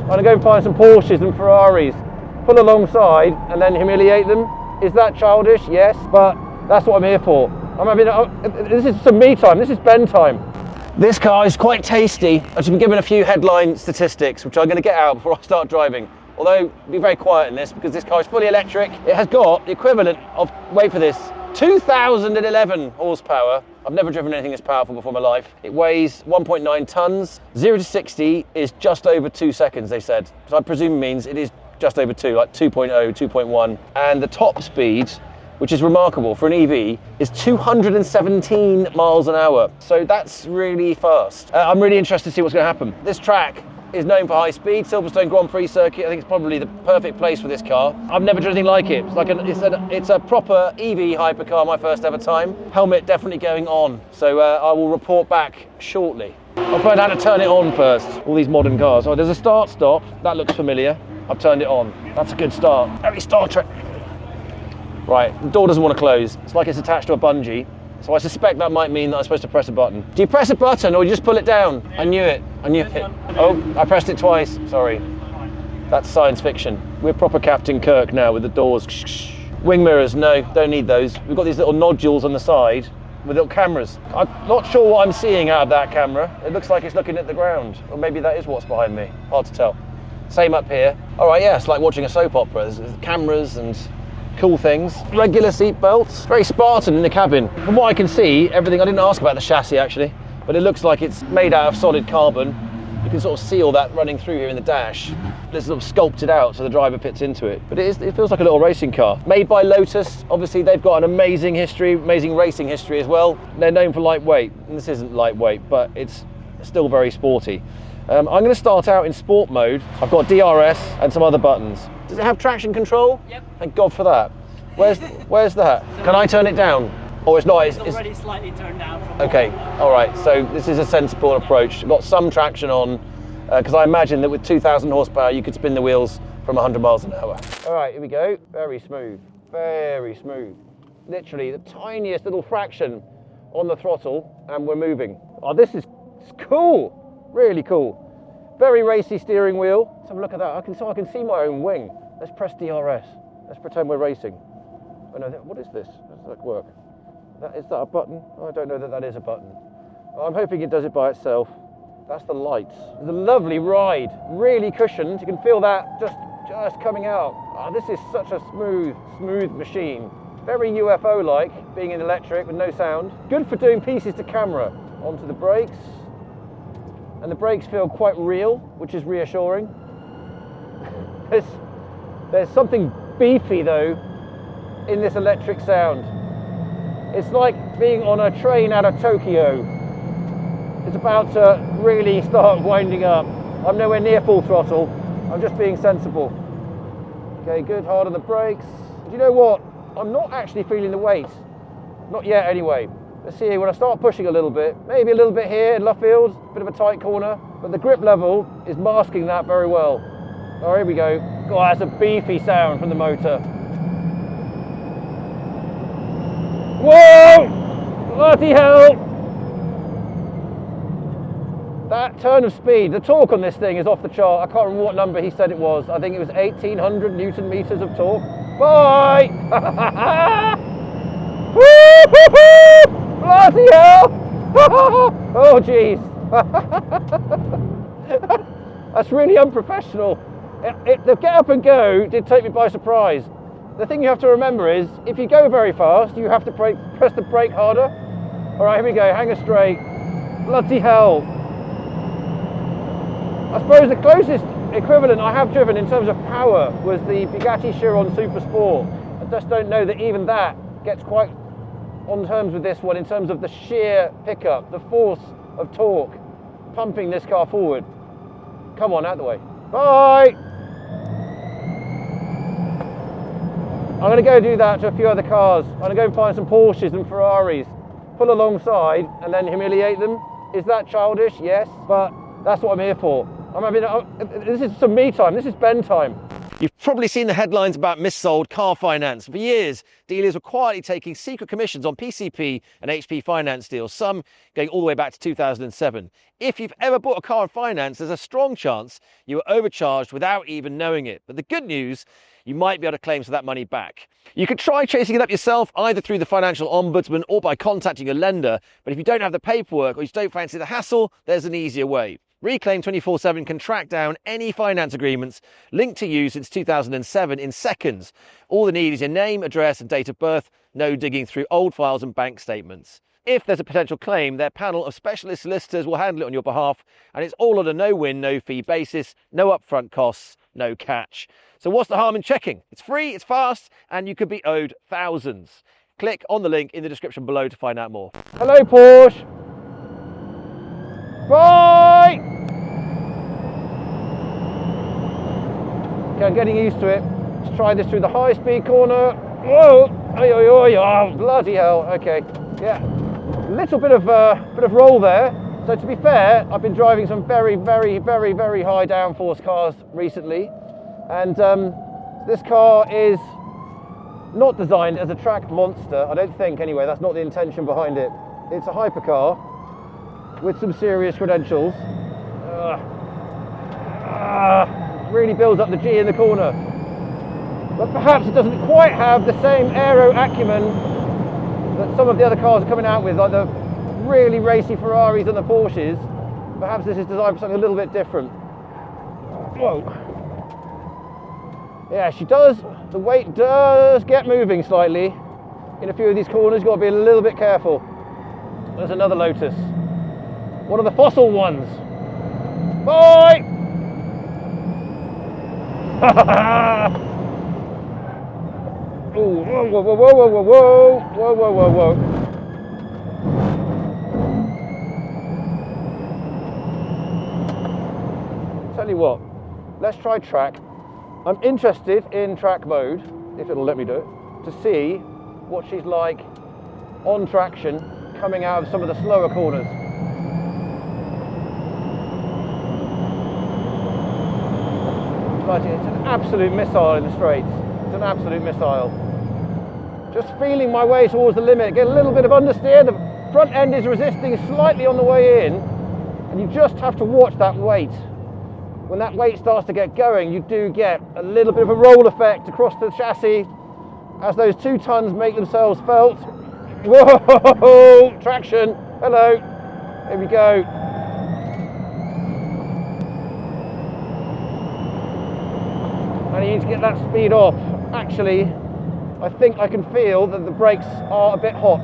I'm gonna go and find some Porsches and Ferraris, pull alongside and then humiliate them. Is that childish? Yes, but that's what I'm here for. This is some me time, this is Ben time. This car is quite tasty. I've just been given a few headline statistics, which I'm gonna get out before I start driving. Although, be very quiet in this because this car is fully electric. It has got the equivalent of, wait for this, 2011 horsepower. I've never driven anything this powerful before in my life. It weighs 1.9 tons. 0 to 60 is just over 2 seconds, they said. So I presume it means it is just over 2, like 2.0, 2.1. And the top speed, which is remarkable for an EV, is 217 miles an hour. So that's really fast. I'm really interested to see what's gonna happen. This track is known for high speed. Silverstone Grand Prix circuit, I think it's probably the perfect place for this car. I've never driven anything like it. It's like it's a proper EV hypercar, my first ever time. Helmet definitely going on. So I will report back shortly. I'll find out how to turn it on first. All these modern cars. Oh, there's a start stop. That looks familiar. I've turned it on. That's a good start. Very Star Trek. Right, the door doesn't want to close. It's like it's attached to a bungee. So I suspect that might mean that I'm supposed to press a button. Do you press a button or you just pull it down? I knew it. I knew it. Oh, I pressed it twice. Sorry. That's science fiction. We're proper Captain Kirk now with the doors. Wing mirrors, no, don't need those. We've got these little nodules on the side with little cameras. I'm not sure what I'm seeing out of that camera. It looks like it's looking at the ground. Or maybe that is what's behind me. Hard to tell. Same up here. All right, yeah, it's like watching a soap opera. There's cameras and cool things. Regular seat belts. Very Spartan in the cabin. From what I can see, everything, I didn't ask about the chassis actually, but it looks like it's made out of solid carbon. You can sort of see all that running through here in the dash. It's sort of sculpted out so the driver fits into it. But it feels like a little racing car. Made by Lotus. Obviously they've got an amazing history, amazing racing history as well. They're known for lightweight, and this isn't lightweight, but it's still very sporty. I'm going to start out in sport mode. I've got DRS and some other buttons. Does it have traction control? Yep. Thank God for that. Where's that? Can I turn it down? Or it's not? It's already slightly turned down. Okay, all right. So this is a sensible approach. Got some traction on, because I imagine that with 2,000 horsepower, you could spin the wheels from 100 miles an hour. All right, here we go. Very smooth, very smooth. Literally the tiniest little fraction on the throttle, and we're moving. Oh, this is cool. Really cool. Very racy steering wheel. Let's have a look at that. I can see my own wing. Let's press DRS. Let's pretend we're racing. Oh no, what is this? How does that work? Is that a button? Oh, I don't know that is a button. I'm hoping it does it by itself. That's the lights. It's a lovely ride. Really cushioned. You can feel that just coming out. Oh, this is such a smooth machine. Very UFO-like, being in electric with no sound. Good for doing pieces to camera. Onto the brakes. And the brakes feel quite real, which is reassuring. There's something beefy though in this electric sound. It's like being on a train out of Tokyo. It's about to really start winding up. I'm nowhere near full throttle. I'm just being sensible. Okay, good, hard on the brakes. Do you know what? I'm not actually feeling the weight. Not yet anyway. Let's see, when I start pushing a little bit, maybe a little bit here in left field, bit of a tight corner, but the grip level is masking that very well. Oh, here we go. God, that's a beefy sound from the motor. Whoa! Bloody hell! That turn of speed, the torque on this thing is off the chart. I can't remember what number he said it was. I think it was 1,800 Newton meters of torque. Bye! Woo-hoo-hoo! Bloody hell! Oh jeez. That's really unprofessional. The get up and go did take me by surprise. The thing you have to remember is, if you go very fast, you have to press the brake harder. All right, here we go, hang her straight. Bloody hell. I suppose the closest equivalent I have driven in terms of power was the Bugatti Chiron Super Sport. I just don't know that even that gets quite on terms with this one in terms of the sheer pickup, the force of torque pumping this car forward. Come on, out of the way. Bye! I'm going to go do that to a few other cars. I'm going to go and find some Porsches and Ferraris, pull alongside and then humiliate them. Is that childish? Yes, but that's what I'm here for. This is some me time, this is Ben time. You've probably seen the headlines about missold car finance. For years, dealers were quietly taking secret commissions on PCP and HP finance deals, some going all the way back to 2007. If you've ever bought a car on finance, there's a strong chance you were overcharged without even knowing it. But the good news, you might be able to claim some of that money back. You could try chasing it up yourself, either through the Financial Ombudsman or by contacting your lender. But if you don't have the paperwork or you don't fancy the hassle, there's an easier way. Reclaim 24/7 can track down any finance agreements linked to you since 2007 in seconds. All they need is your name, address and date of birth, no digging through old files and bank statements. If there's a potential claim, their panel of specialist solicitors will handle it on your behalf, and it's all on a no-win, no-fee basis, no upfront costs, no catch. So what's the harm in checking? It's free, it's fast, and you could be owed thousands. Click on the link in the description below to find out more. Hello, Porsche. Bye! Okay, I'm getting used to it. Let's try this through the high-speed corner. Whoa! Oh, bloody hell. Okay, yeah. A little bit of roll there. So to be fair, I've been driving some very high downforce cars recently, and this car is not designed as a track monster. I don't think, anyway. That's not the intention behind it. It's a hypercar with some serious credentials. Really builds up the G in the corner. But perhaps it doesn't quite have the same aero acumen that some of the other cars are coming out with, like the really racy Ferraris and the Porsches. Perhaps this is designed for something a little bit different. Whoa. Yeah, the weight does get moving slightly in a few of these corners. You've got to be a little bit careful. There's another Lotus. One of the fossil ones. Bye! Ooh, whoa, whoa, whoa, whoa, whoa, whoa, whoa, whoa, whoa, whoa. Tell you what, let's try track. I'm interested in track mode, if it'll let me do it, to see what she's like on traction coming out of some of the slower corners. But it's an absolute missile in the straights. It's an absolute missile. Just feeling my way towards the limit, get a little bit of understeer. The front end is resisting slightly on the way in, and you just have to watch that weight. When that weight starts to get going, you do get a little bit of a roll effect across the chassis as those 2 tons make themselves felt. Whoa! Traction. Hello. Here we go. And you need to get that speed off. Actually, I think I can feel that the brakes are a bit hot.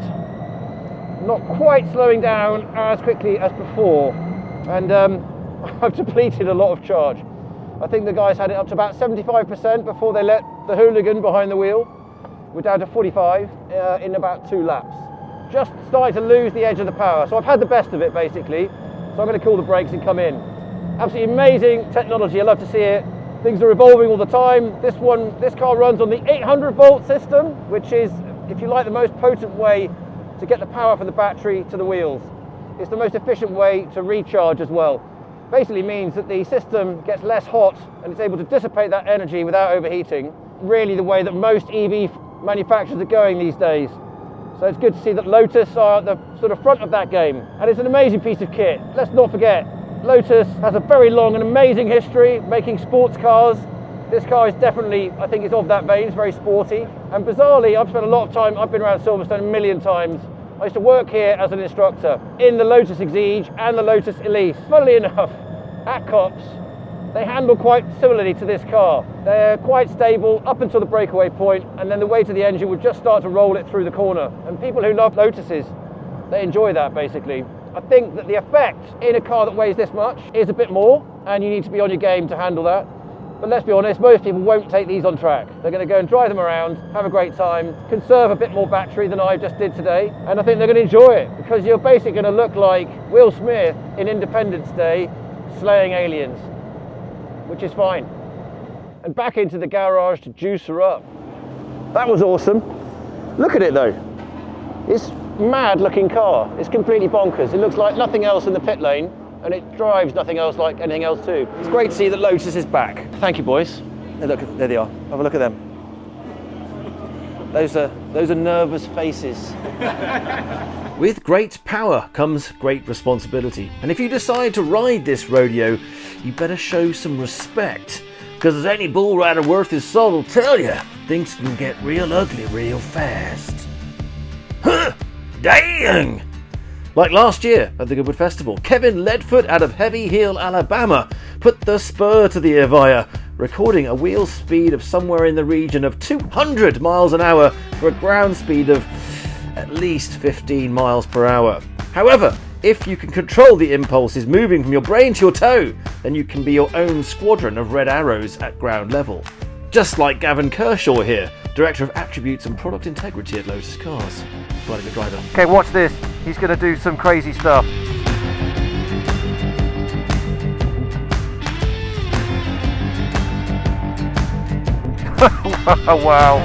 Not quite slowing down as quickly as before. And I've depleted a lot of charge. I think the guys had it up to about 75% before they let the hooligan behind the wheel. We're down to 45 in about 2 laps. Just starting to lose the edge of the power. So I've had the best of it basically. So I'm going to call the brakes and come in. Absolutely amazing technology. I love to see it. Things are evolving all the time. This car runs on the 800 volt system, which is, if you like, the most potent way to get the power from the battery to the wheels. It's the most efficient way to recharge as well. Basically means that the system gets less hot and it's able to dissipate that energy without overheating. Really the way that most EV manufacturers are going these days. So it's good to see that Lotus are at the sort of front of that game. And it's an amazing piece of kit. Let's not forget, Lotus has a very long and amazing history making sports cars. This car is definitely, I think it's of that vein, it's very sporty. And bizarrely, I've spent a lot of time, I've been around Silverstone a million times. I used to work here as an instructor in the Lotus Evija and the Lotus Elise. Funnily enough, at Cops, they handle quite similarly to this car. They're quite stable up until the breakaway point, and then the weight of the engine would just start to roll it through the corner. And people who love Lotuses, they enjoy that basically. I think that the effect in a car that weighs this much is a bit more, and you need to be on your game to handle that. But let's be honest, most people won't take these on track. They're going to go and drive them around, have a great time, conserve a bit more battery than I just did today, and I think they're going to enjoy it, because you're basically going to look like Will Smith in Independence Day slaying aliens, which is fine. And back into the garage to juice her up. That was awesome. Look at it though. It's mad looking car. It's completely bonkers. It looks like nothing else in the pit lane, and it drives nothing else like anything else too. It's great to see that Lotus is back. Thank you, boys. Look, there they are. Have a look at them. Those are nervous faces. With great power comes great responsibility. And if you decide to ride this rodeo, you better show some respect. Because as any bull rider worth his salt will tell you, things can get real ugly real fast. Huh! Dang! Like last year at the Goodwood Festival, Kevin Ledfoot out of Heavy Hill, Alabama put the spur to the Evija, recording a wheel speed of somewhere in the region of 200 miles an hour for a ground speed of at least 15 miles per hour. However, if you can control the impulses moving from your brain to your toe, then you can be your own squadron of red arrows at ground level. Just like Gavin Kershaw here, Director of Attributes and Product Integrity at Lotus Cars. Quite a good driver. Okay, watch this. He's going to do some crazy stuff. Wow.